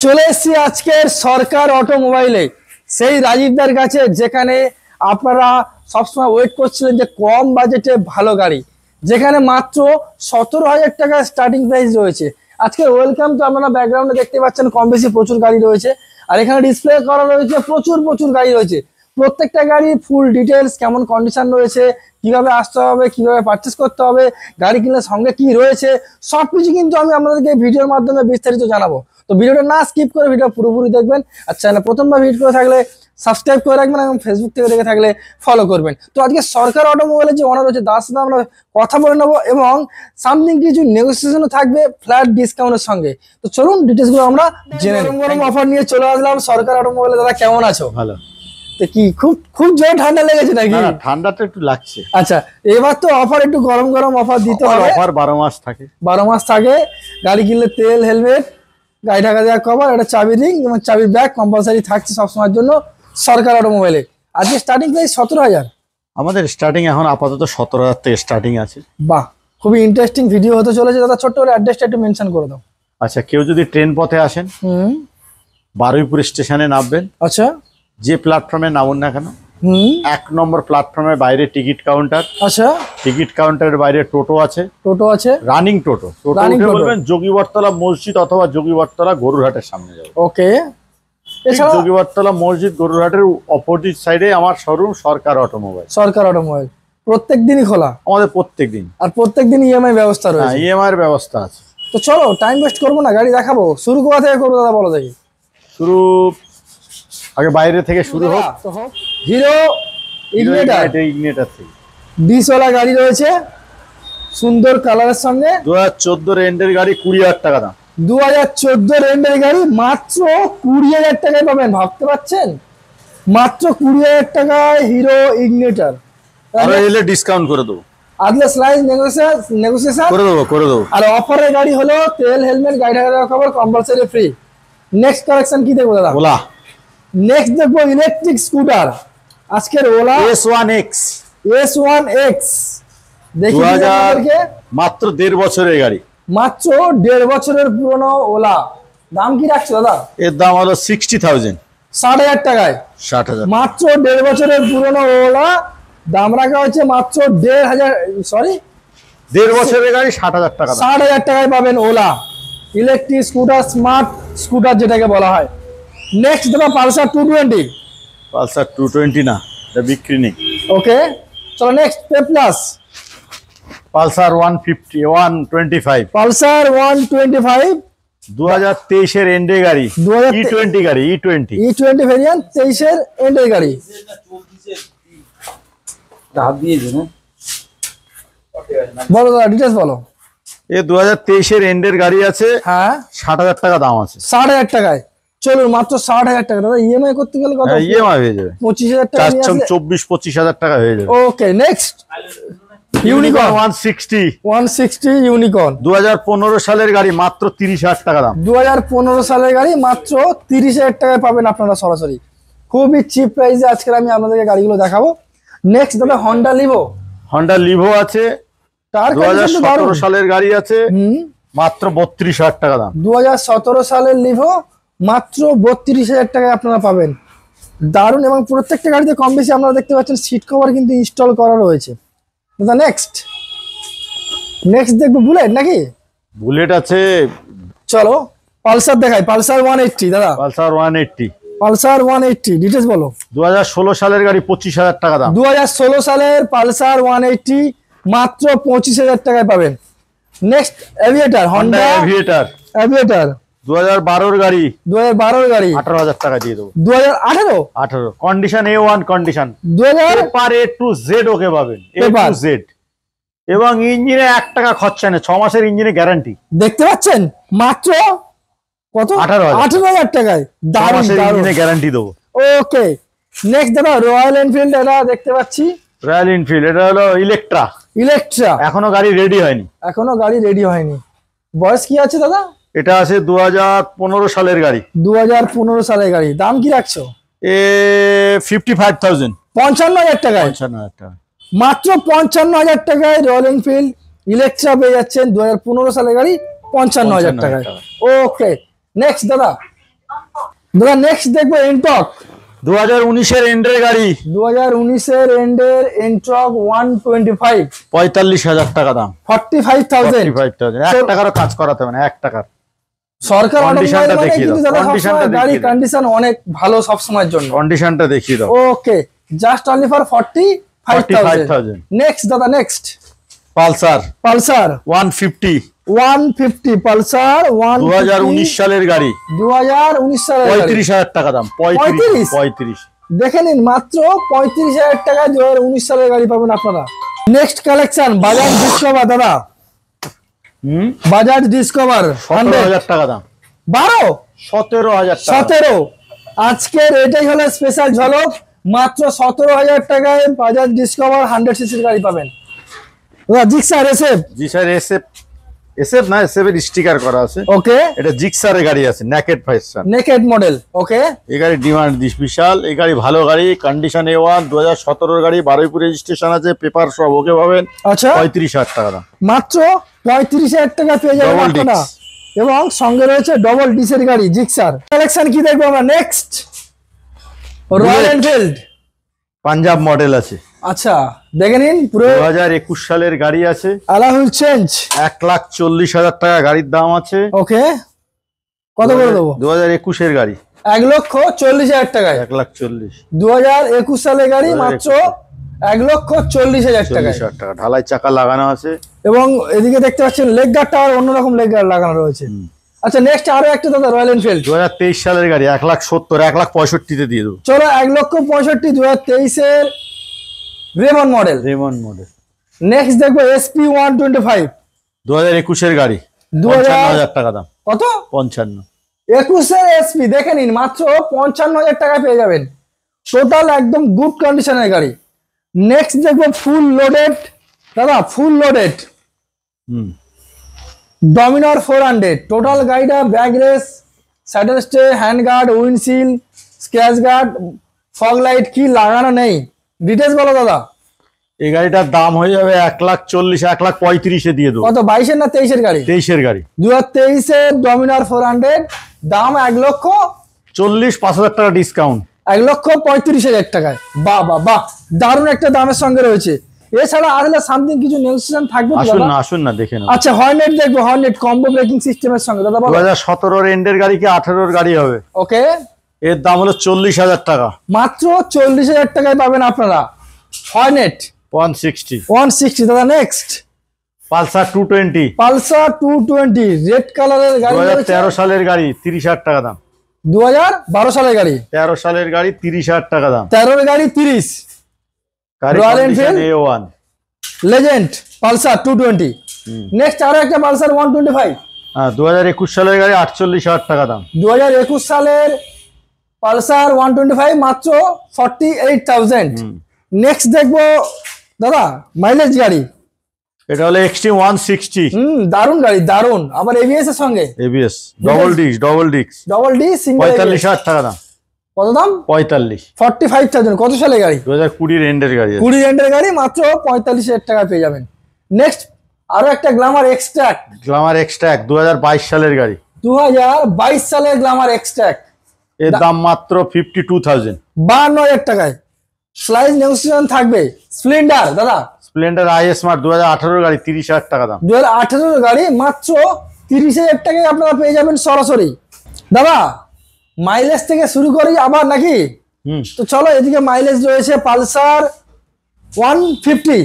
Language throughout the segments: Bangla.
চলে এসেছি আজকের সরকার অটোমোবাইলে সেই রাজীবদার কাছে, যেখানে আপনারা সবসময় ওয়েট করছিলেন যে কম বাজেটে ভালো গাড়ি, যেখানে মাত্র 17,000 টাকা স্টার্টিং প্রাইস রয়েছে। আজকে ওয়েলকাম। তো আপনারা ব্যাকগ্রাউন্ডে দেখতে পাচ্ছেন কম বেশি প্রচুর গাড়ি রয়েছে, আর এখানে ডিসপ্লে করা রয়েছে প্রচুর গাড়ি রয়েছে। প্রত্যেকটা গাড়ি ফুল ডিটেলস, কেমন কন্ডিশন রয়েছে, কিভাবে আসতে হবে, কিভাবে পারচেস করতে হবে, গাড়ি কিনলে সঙ্গে কি রয়েছে, সবকিছু কিন্তু আমি আপনাদেরকে ভিডিওর মাধ্যমে বিস্তারিত জানাবো। তো ভিডিওটা না স্কিপ করে ভিডিও পুরোপুরি দেখবেন। আর চ্যানেল প্রথমবার ভিজিট করে থাকলে সাবস্ক্রাইব করে রাখবেন এবং ফেসবুক থেকে দেখে থাকলে ফলো করবেন। তো আজকে সরকার অটোমোবাইলের যে ওনার রয়েছে তার সাথে আমরা কথা বলে নেবো, এবং সামথিং কিছু নেগোসিয়েশনও থাকবে ফ্ল্যাট ডিসকাউন্টের সঙ্গে। তো চলুন ডিটেলসগুলো আমরা জেনে নিই। গরম অফার নিয়ে চলে আসলাম সরকার অটোমোবাইলে। দাদা কেমন আছো? ভালো। তো কি খুব জোরে ঠান্ডা লেগেছে নাকি? ঠান্ডাটা একটু লাগছে। আচ্ছা, এবার তো অফার একটু গরম অফার দিতে হবে। অফার 12 মাস থাকে। 12 মাস থাকে। গাড়ি কিনলে তেল, হেলমেট, গাড়ি ঢাকা দেওয়া কভার, একটা চাবি রিং এবং চাবি ব্যাগ কম্পালসারি থাকছে সবসময়ের জন্য সরকার অটোমোবাইলে। আজকে স্টার্টিং প্রাইস 17,000। আমাদের স্টার্টিং এখন আপাতত 17,000 থেকে স্টার্টিং আছে। বাহ, খুবই ইন্টারেস্টিং ভিডিও হতে চলেছে। দাদা ছোট্ট করে অ্যাড্রেসটা একটু মেনশন করে দাও। আচ্ছা, কেউ যদি ট্রেন পথে আসেন, বারুইপুর স্টেশনে নামবেন। আচ্ছা, যে প্ল্যাটফর্মে নামুন না কেন, 1 নম্বর প্ল্যাটফর্মের বাইরে টিকিট কাউন্টার। আচ্ছা, টিকিট কাউন্টারের বাইরে টোটো আছে। রানিং টোটো। বলবেন যোগীবরতলা মসজিদ অথবা যোগীবরতলা গরুরহাটের সামনে যাবে। ওকে। যোগীবরতলা মসজিদ গরুরহাটের অপোজিট সাইডে আমার শোরুম সরকার অটোমোবাইল। প্রত্যেক দিনই খোলা আমাদের প্রত্যেক দিন, আর প্রত্যেক দিন ইএমআই ব্যবস্থা রয়েছে। ইএমআই এর ব্যবস্থা আছে। তো চলো টাইম ওয়েস্ট করবো না, গাড়ি দেখাবো। শুরু কোথা থেকে করবো দাদা, বলো দেখি। শুরু আগে বাইরে থেকে শুরু হোক। হিরো ইগনিটর থেকে 20 ওয়ালা গাড়ি রয়েছে, সুন্দর কালারের সঙ্গে। 2014 এন্ডের গাড়ি, 20,000 টাকা দাম। 2014 এন্ডের গাড়ি মাত্র 20,000 টাকায় পাবেন। ভাবতে পারছেন, মাত্র 20,000 টাকায় হিরো ইগনিটর। আর এলে ডিসকাউন্ট করে দেবো। আদলে স্লাইস নেগোসিয়েশন করে দেবো। আর অফারের গাড়ি হলো তেল, হেলমেট, গাড়ি ঢাকা দেওয়া cover compulsory free. Next collection কি দেখবো দাদা? ওলা। নেক্সট দেখবো ইলেকট্রিক স্কুটার। আজকের ওলা S1X দেখি মাত্র 1.5 বছরের গাড়ি, মাত্র 1.5 বছরের পুরনো ওলা। দাম কি রাখছো দাদা? এর দাম হলো 60,000। 60,000 টাকায় 60,000। মাত্র 1.5 বছরের পুরনো ওলা। দাম রাখা হচ্ছে মাত্র 1.5 বছরের গাড়ি 60,000 টাকা। 60,000 টাকায় পাবেন OLA electric scooter, smart scooter যেটাকে বলা হয়। নেক্সট দাদা পালসার 220। পালসার 220 না, এটা বিক্রি নেই। ওকে, চলো next pay plus. Pulsar 125। Pulsar 125 2023 এর এন্ডে গাড়ি, E20 গাড়ি, E20 ভেরিয়েন্ট 23 এর এন্ডের গাড়ি। বলো দাদা ডিটেইলস বলো। এ 2023 এর এন্ডের গাড়ি আছে। হ্যাঁ, 60,000 টাকা দাম আছে। 60,000 টাকায় চলুন, মাত্র 60,000 টাকা। দাদা ইএমআই করতে গেলে কত? ইএমআই হয়ে যাবে 25,000 টাকা। 24-25,000 টাকা হয়ে যাবে। ওকে, নেক্সট ইউনিকর্ন 160 ইউনিকর্ন 2015 সালের গাড়ি, মাত্র 30,000 টাকা দাম। 2015 সালের গাড়ি মাত্র 30,000 টাকায় পাবেন আপনারা সরাসরি। খুবই চিপ প্রাইসে আজকে আমি আপনাদেরকে গাড়িগুলো দেখাবো। নেক্সট দাদা হন্ডা লিভো আছে। 2017 সালের গাড়ি আছে, মাত্র 32,000 টাকা দাম। 2017 সালের লিভো মাত্র 32,000 টাকায় আপনারা পাবেন। দারুণ, এবং প্রত্যেকটা গাড়িতে কম বেশি আপনারা দেখতে পাচ্ছেন সিট কভার কিন্তু ইনস্টল করা রয়েছে। দাদা নেক্সট দেখবো বুলেট নাকি? বুলেট আছে। চলো পালসার দেখাই। পালসার 180 দাদা। পালসার 180 ডিটেইলস বলো। 2016 সালের গাড়ি, 25,000 টাকা দাম। 2016 সালের পালসার 180 মাত্র 25,000 টাকায় পাবেন। নেক্সট এভিয়েটার, হন্ডা এভিয়েটার 2012 গাড়ি, 18,000 টাকা দিয়ে দেবো। 2018 condition A1 condition, paper A to Z ওকে পাবেন, A to Z। এবং ইঞ্জিনে 1 টাকা খরচা নেই, 6 মাসের ইঞ্জিনে গ্যারান্টি। দেখতে পাচ্ছেন মাত্র কত? 18,000 টাকায় দারুণ ইঞ্জিনে গ্যারান্টি দেবো। ওকে, নেক্সট দাদা রয়্যাল এনফিল্ড। এটা দেখতে পাচ্ছি রয়্যাল এনফিল্ড, এটা হলো ইলেকট্রা। এখনো গাড়ি রেডি হয়নি। বয়স কি আছে দাদা? এটা আছে 2015 সালের গাড়ি। 2015 সালের গাড়ি। দাম কি রাখছো? 55,000। 55,000 টাকায় মাত্র 55,000 টাকায় রয়্যাল এনফিল্ড ইলেকট্রা পেয়ে যাচ্ছেন। 2015 সালের গাড়ি 55,000 টাকায়। ওকে, নেক্সট দাদা দাদা নেক্সট দেখবো এনটক 2019-এর এন্ডের গাড়ি, 2019-এর এন্ডের এনটক 125, 45,000 টাকা দাম। 45,000, 45,000, 1 টাকারও কাজ করাতে হবে না, 1 টাকার। সরকার কন্ডিশনটা অটোমোবাইল মানে দেখিয়ে কিন্তু দাও, দাদা কন্ডিশনটা সবসময় গাড়ি দেখিয়ে দাও। কন্ডিশন অনেক ভালো সব সময়ের জন্য। কন্ডিশনটা দেখিয়ে দাও। ওকে, জাস্ট অনলি ফর 45,000। 45,000। নেক্সট দাদা নেক্সট পালসার পালসার 150, 150, পালসার 2019 সালের গাড়ি, 2019 সালের গাড়ি। 35,000 টাকা দাম। 35। দেখে নিন, মাত্র 35,000 টাকায় 2019 সালের গাড়ি পাবেন আপনারা। নেক্সট কালেকশন বাজাজ ডিসকভার দাদা, বাজাজ ডিসকভার 17,000 টাকা দাম। 17,000 টাকা। 17, আজকের এটাই হলো স্পেশাল ঝলক। মাত্র 17,000 টাকায় বাজাজ ডিসকভার 100 সিসির গাড়ি পাবেন। জিক্সার এসএফ, জি স্যার, এসএফ না, এসএফ এর স্টিকার করা আছে। ওকে, এটা জিক্সারের গাড়ি আছে, নেকেড ভার্সন, নেকেড মডেল। ওকে, এই গাড়ি ডিমান্ড বিশাল। এই গাড়ি ভালো গাড়ি, কন্ডিশন A1, 2017 গাড়ি, বারুইপুর রেজিস্ট্রেশন আছে, পেপার সব ওকে পাবেন। আচ্ছা, 35,000 টাকা দাম। মাত্র 35,000 টাকা পেয়ে যাবেন Double আপনারা। disc। এবং সঙ্গে রয়েছে ডবল ডিসের গাড়ি জিক্সার। কালেকশন কি দেখবো আমরা next? Royal Enfield Punjab model আছে। আচ্ছা, দেখে নিন, পুরো 2021 সালের গাড়ি আছে। অ্যালয় চেঞ্জ, 1,40,000 টাকা গাড়ির দাম আছে। ওকে, কত করে দেবো? 2021 এর গাড়ি 1,40,000 টাকায়। 1,40,000। 2021 সালের গাড়ি মাত্র 1,40,000 টাকায়। 40,000 টাকা। ঢালাই চাকা লাগানো আছে। এবং এদিকে দেখতে পাচ্ছেন লেগ গার্ডটা আর অন্যরকম লেগ গার্ড লাগানো রয়েছে। আচ্ছা, নেক্সট আরো একটা দাদা রয়্যাল এনফিল্ড 2023 সালের গাড়ি 1,70,000, 1,65,000 দিয়ে দেবো। চলো 1,65,000, 2023-এর Raymond model. Raymond model. Next দেখবো SP 125, 2021 এর গাড়ি, 2000 55,000 টাকা দাম। কত? 55। 21-এর SP দেখে নিন, মাত্র 55,000 টাকা পেয়ে যাবেন। টোটাল একদম গুড কন্ডিশনের গাড়ি। নেক্সট দেখবো ফুল লোডেড দাদা, ফুল লোডেড ডমিনার 400। টোটাল গাড়িটা back rest, saddle stay, hand guard, windshield, scratch guard, fog light কি লাগানো নেই। ডিটেলস বলো দাদা। এই গাড়িটার দাম হয়ে যাবে 1,40,000, 1,35,000 দিয়ে দেবো। কত, 22-এর না 23-এর গাড়ি? 23-এর গাড়ি। 2023-এর ডমিনার 400, দাম 1,40,000, 5,000 টাকা ডিসকাউন্ট। 1,35,000 টাকায়। বাহ বাহ বাহ, দারুণ একটা দামের সঙ্গে রয়েছে। এছাড়া আসলে সামথিং কিছু নেগোসিয়েশন থাকবে তো দাদা? আসুন না দেখে নাও। আচ্ছা, হর্নেট দেখবো, হর্নেট কম্বো ব্রেকিং সিস্টেমের সঙ্গে দাদা বলো। 2017 এন্ডের গাড়ি কি 18-র গাড়ি হবে। ওকে, এর দাম হলো 40,000 টাকা। মাত্র 40,000 টাকায় পাবেন আপনারা হর্নেট 160। দাদা। নেক্সট পালসার 220, পালসার 220 রেড কালারের গাড়ি। 2013 সালের গাড়ি, 30,000 টাকা দাম। 2012 সালের গাড়ি, 13 সালের গাড়ি, 30,000 টাকা দাম। 13-এর গাড়ি 30। গাড়ি royal condition Enfield A1। Legend Pulsar 220। Next আরো একটা পালসার 125। হ্যাঁ, 2021 সালের গাড়ি, 48,000 টাকা দাম। 2021 সালের পালসার 125 মাত্র 48,000। নেক্সট দেখবো দাদা মাইলেজ গাড়ি, এটা হলো XT 160। দারুন গাড়ি, দারুন। আবার এবিএস এর সঙ্গে, ABS, double disc. Double D single. 45,000 টাকা দাম। কত দাম? 45। 45,000। কত সালের গাড়ি? 2020 এন্ডের গাড়ি। 20 রেন্টের গাড়ি মাত্র 45,000 টাকা পেয়ে যাবেন। নেক্সট আরো একটা গ্ল্যামার এক্সট্রাক্ট, গ্ল্যামার এক্সট্রাক্ট 2022 সালের গাড়ি। 2022 সালের গ্ল্যামার এক্সট্রাক্ট, এর দাম মাত্র 52,000। 52,000 টাকায়। স্লাইস নেগোসিয়েশন থাকবে। স্প্লেন্ডার দাদা, স্প্লেন্ডার IS স্মার্ট 2018 গাড়ি, 30,000 টাকা দাম। 2018 গাড়ি মাত্র 30,000 টাকায় আপনারা পেয়ে যাবেন সরাসরি। দাদা মাইলেজ থেকে শুরু করি আবার নাকি? তো চলো, এদিকে মাইলেজ রয়েছে পালসার 150।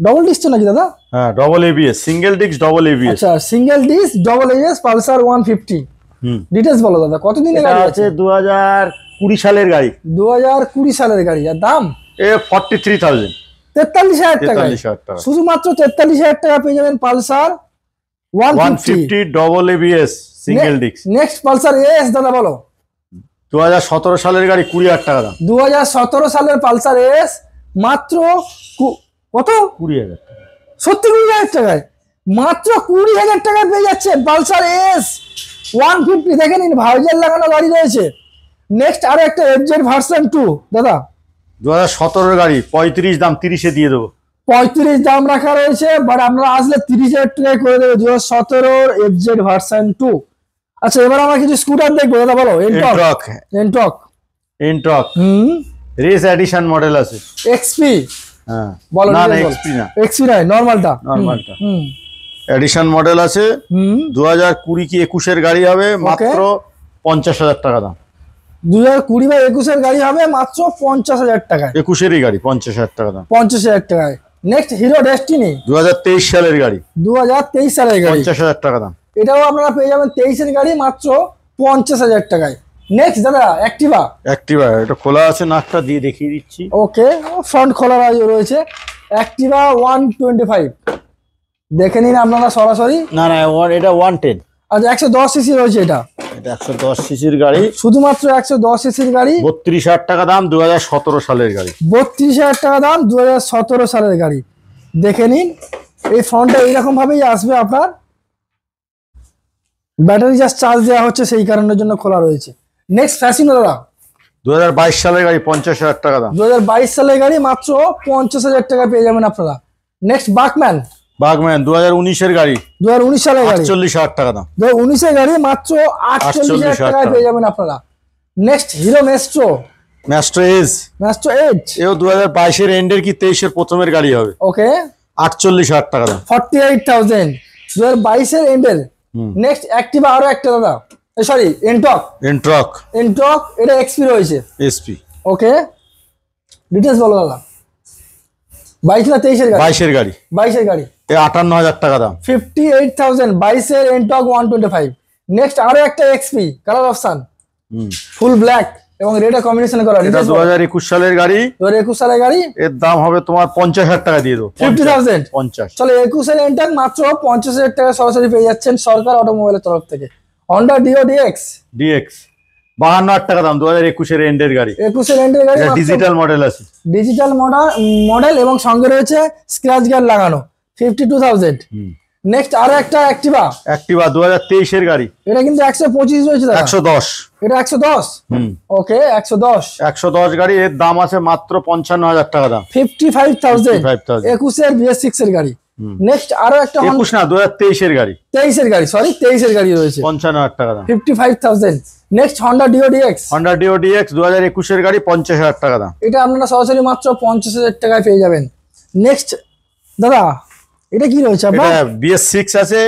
ডবল ডিস্ক তো নাকি দাদা? হ্যাঁ, double ABS, single disc double ABS। আচ্ছা, single disc double ABS Pulsar 150। Details বলো দাদা, কতদিনের এটা গাড়ি আছে আছে? 2020 সালের গাড়ি। 2020 সালের গাড়ি। আর দাম 43,000। 43,000 টাকা। 43,000 টাকা। শুধুমাত্র 43,000 টাকা পেয়ে যাবেন Pulsar 150 double ABS single disc. Next Pulsar S দাদা বলো। 2017 সালের গাড়ি, 20,000 টাকা দাম। 2017 সালের পালসার এস মাত্র কত? 20,000 টাকা। সত্যি 20,000 টাকায়? মাত্র 20,000 টাকায় পেয়ে যাচ্ছে পালসার এস 150। দেখে নিন, ভাইজার লাগানো গাড়ি রয়েছে। নেক্সট আরো একটা FZ ভার্সন 2 দাদা। 2017 গাড়ি, 35 দাম, 30-এ দিয়ে দেবো। 35 দাম রাখা রয়েছে, বাট আপনারা আসলে 30,000 টাকায় করে দেবে। 2017 FZ ভার্সন 2। আচ্ছা এবার আমরা কিছু স্কুটার দেখবো দাদা, বলো। Ntorq Ntorq race edition model আছে। এক্সপি, হ্যাঁ বলো। না না এক্সপি না, এক্সপি নয়, নরমালটা। এডিশন মডেল আছে। 2020 কি 21 এর গাড়ি হবে, মাত্র 50,000 টাকা দাম। 2020 বা 21 এর গাড়ি হবে মাত্র 50,000 টাকায়। 21 এরই গাড়ি 50,000 টাকা দাম। 50,000 টাকায়। নেক্সট হিরো ডেস্টিনি 2023 সালের গাড়ি। 2023 সালের গাড়ি, 50,000 টাকা দাম। এটাও আপনারা পেয়ে যাবেন 23 এর গাড়ি মাত্র 50,000 টাকায়। নেক্সট দাদা অ্যাক্টিভা। এটা খোলা আছে, নাকটা দিয়ে দেখিয়ে দিচ্ছি। ওকে, ফ্রন্ট খোলা রয়েছে। অ্যাক্টিভা 125 দেখে নিন আপনারা সরাসরি। না না এটা 110। আচ্ছা 110 সিসি রয়েছে এটা। 110 সিসির গাড়ি, শুধুমাত্র 110 সিসির গাড়ি। 32,000 টাকা দাম। 2017 সালের গাড়ি। 32,000 টাকা দাম, 2017 সালের গাড়ি। দেখে নিন, এই ফ্রন্টটা এইরকম ভাবেই আসবে আপনার। ব্যাটারি জাস্ট চার্জ দেওয়া হচ্ছে, সেই কারণের জন্য খোলা রয়েছে। নেক্সট ফ্যাসিনো দাদা। 2022 সালের গাড়ি, 50,000 টাকা দাম। 2022 সালের গাড়ি মাত্র 50,000 টাকা পেয়ে যাবেন আপনারা। নেক্সট বাকম্যান 2019 এর গাড়ি। 2019 সালের গাড়ি, 48,000 টাকা দাম। 2019 এর গাড়ি মাত্র 48,000 টাকায় পেয়ে যাবেন আপনারা। Next Hero Maestro Edge. এও 2022 এর এন্ডের কি 23 এর প্রথমের গাড়ি হবে। ওকে, 48,000 টাকা দাম। 48,000 2022 এর এন্ডের। নেক্সট অ্যাক্টিভা আরো একটা দাদা, সরি এন্ট্রক। এটা এক্সপি রয়েছে, এসপি। ওকে, ডিটেইলস বলো দাদা। 22 না 23 এর গাড়ি? 22 এর গাড়ি। 22 এর গাড়ি, 58,000 টাকা দাম। 58,000 22 এর এন্ট্রক 125। নেক্সট আরো একটা XP colour option, full black এবং রেড কম্বিনেশন করা। এটা 2021 সালের গাড়ি। 2021 সালের গাড়ি, এর দাম হবে তোমার 50,000 টাকা দিয়ে দাও। 50,000। 50। চলো 21 এর এন্ট্রক মাত্র 50,000 টাকা সরাসরি পেয়ে যাচ্ছেন সরকার অটোমোবাইলের তরফ থেকে। হন্ডা ডিও ডিএক্স 52,000 টাকা দাম। 2021 এর এন্ডের গাড়ি। 21 এর এন্ডের গাড়ি, ডিজিটাল মডেল আছে। ডিজিটাল মডেল এবং সঙ্গে রয়েছে স্ক্র্যাচ গার্ড লাগানো। 52,000। নেক্সট আরো একটা অ্যাক্টিভা 2023 এর গাড়ি। এটা কিন্তু 125 রয়েছে দাদা। 110। এটা 110। ওকে, 110 গাড়ি। এর দাম আছে মাত্র 55,000 টাকা দাম। 55,000। 21 এর BS6 এর গাড়ি। নেক্সট আরো একটা 21 না 2023 এর গাড়ি। 23 এর গাড়ি, সরি 23 এর গাড়ি রয়েছে। 55,000 টাকা দাম। 55,000। নেক্সট হন্ডা ডিও ডিএক্স 2021 এর গাড়ি, 50,000 টাকা দাম। এটা আপনারা সরাসরি মাত্র 50,000 টাকায় পেয়ে যাবেন। নেক্সট দাদা এটা কি রয়েছে আপনার? এটা BS6 আছে।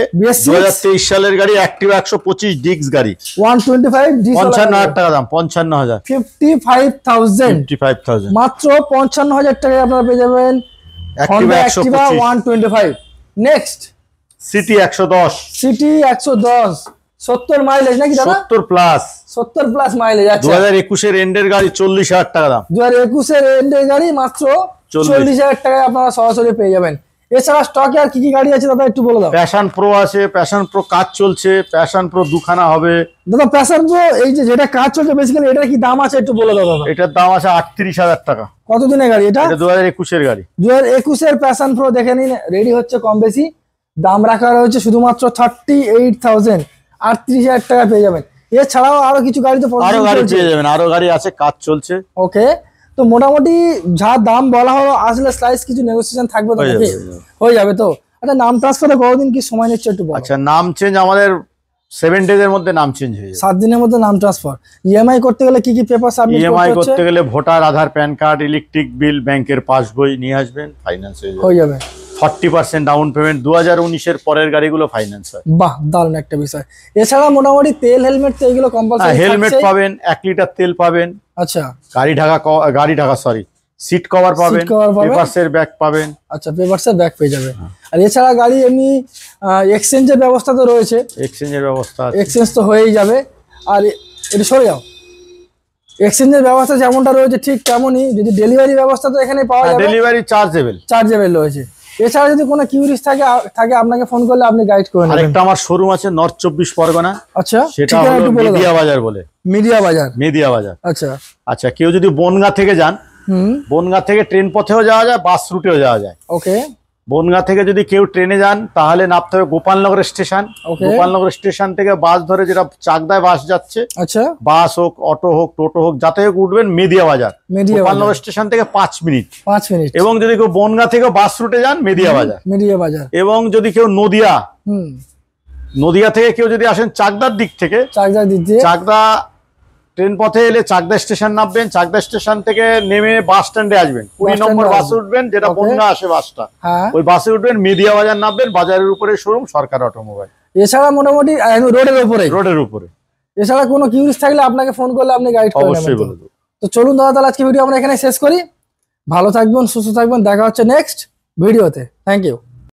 2023 সালের গাড়ি। অ্যাক্টিভা 125 ডিক্স গাড়ি। 125 ডিসেল। 55,000 টাকা দাম। 55,000। 55,000 মাত্র 55,000 টাকায় আপনারা পেয়ে যাবেন Honda Activa 125। Next city 110। 70 mileage নাকি দাদা? 70 প্লাস। 70 plus mileage. আচ্ছা 2021 এর এন্ডের গাড়ি, 40,000 টাকা দাম। 2021 এর এন্ডের গাড়ি মাত্র 40,000 টাকায় আপনারা সরাসরি পেয়ে যাবেন। এছাড়া স্টকে আর কি কি গাড়ি আছে দাদা একটু বলে দাও। প্যাশন প্রো আছে। প্যাশন প্রো কাজ চলছে। প্যাশন প্রো দুখানা হবে দাদা। প্যাশন প্রো এই যেটা কাজ চলছে বেসিক্যালি, এটা কি দাম আছে একটু বলে দাও দাদা। এটার দাম আছে 38,000 টাকা। কতদিনের গাড়ি এটা? 2021 এর গাড়ি। 2021 এর প্যাশন প্রো দেখে নিন, রেডি হচ্ছে কম বেশি। দাম রাখা রয়েছে শুধুমাত্র 38,000। 38,000 টাকা পেয়ে যাবেন। এছাড়াও আরো কিছু গাড়ি তো আরো গাড়ি পেয়ে যাবেন। আরো গাড়ি আছে, কাজ চলছে। ওকে, তো মোটামুটি যা দাম বলা হলো আসলে স্লাইস কিছু নেগোসিয়েশন থাকবে তো নাকি? হয়ে যাবে তো। আচ্ছা নাম ট্রান্সফারে কতদিন কি সময় নিচ্ছে একটু বলো। আচ্ছা নাম চেঞ্জ আমাদের 7 ডেজ এর মধ্যে নাম চেঞ্জ হয়ে যাবে। 7 দিনের মধ্যে নাম ট্রান্সফার। ইএমআই করতে গেলে কি কি পেপার সাবমিট করতে হচ্ছে? ইএমআই করতে গেলে ভোটার, আধার, প্যান কার্ড, ইলেকট্রিক বিল, ব্যাংকের পাসবই নিয়ে আসবেন। ফাইন্যান্স হয়ে যাবে। 40% ডাউন পেমেন্ট। 2019 এর পরের গাড়িগুলো ফাইন্যান্স হয়। বাহ, দারুণ একটা বিষয়। এছাড়া মোটামুটি তেল, হেলমেট তো এগুলো কম্পালসরি। হেলমেট পাবেন, 1 লিটার তেল পাবেন। আচ্ছা, গাড়ি ঢাকা সরি সিট কভার পাবেন। পেপারসের ব্যাগ পাবেন। আচ্ছা, পেপারসের ব্যাগ পেয়ে যাবে। আর এছাড়া গাড়ি এমনি এক্সচেঞ্জের ব্যবস্থা তো রয়েছে। এক্সচেঞ্জের ব্যবস্থা আছে। এক্সচেঞ্জ তো হয়েই যাবে। আর এটা সরে যাও, এক্সচেঞ্জের ব্যবস্থা যেমনটা রয়েছে ঠিক তেমনই। যদি ডেলিভারি ব্যবস্থা তো এখানে পাওয়া যাবে। ডেলিভারি চার্জেবল রয়েছে। এছাড়া যদি কোনো কিউরিজ থাকে আপনাকে ফোন করলে আপনি গাইড করে নেবেন। আরেকটা আমার শোরুম আছে নর্থ 24 পরগনা। আচ্ছা, সেটা হলো মিডিয়া বাজার বলে। মিডিয়া বাজার। আচ্ছা কেউ যদি বনগাঁ থেকে যান, বনগাঁ থেকে ট্রেন পথেও যাওয়া যায়, বাস রুটেও যাওয়া যায়। ওকে, বনগাঁ থেকে যদি কেউ ট্রেনে যান তাহলে নামতে হবে গোপালনগর স্টেশন। গোপালনগর স্টেশন থেকে বাস ধরে, যেটা চাকদায় বাস যাচ্ছে, আচ্ছা বাস হোক, অটো হোক, টোটো হোক, যাতে হোক উঠবেন মেদিয়া বাজার। গোপালনগর স্টেশন থেকে 5 মিনিট। এবং যদি কেউ বনগাঁ থেকে বাস রুটে যান, মেদিয়া বাজার। এবং যদি কেউ নদিয়া থেকে কেউ যদি আসেন চাকদার দিক থেকে, চাকদা ট্রেন পথে এলে চাকদা স্টেশন নামবেন, চাকদা স্টেশন থেকে নেমে বাস স্ট্যান্ডে আসবেন, 20 নম্বর বাসে উঠবেন, যেটা বনগা আসে বাসটা, ওই বাসে উঠবেন, মেদিয়া বাজার নামবেন, বাজারের উপরে শোরুম সরকার অটোমোবাইল। এছাড়া মোটামুটি রোডের উপরে এছাড়া কোনো কিউরিজ থাকলে আপনাকে ফোন করলে আপনি গাইড করে নেবেন। অবশ্যই বলে দেব। তো চলুন দাদা, তাহলে আজকে ভিডিও আমরা এখানে শেষ করি। ভালো থাকবেন, সুস্থ থাকবেন, দেখা হচ্ছে নেক্সট ভিডিওতে। Thank you.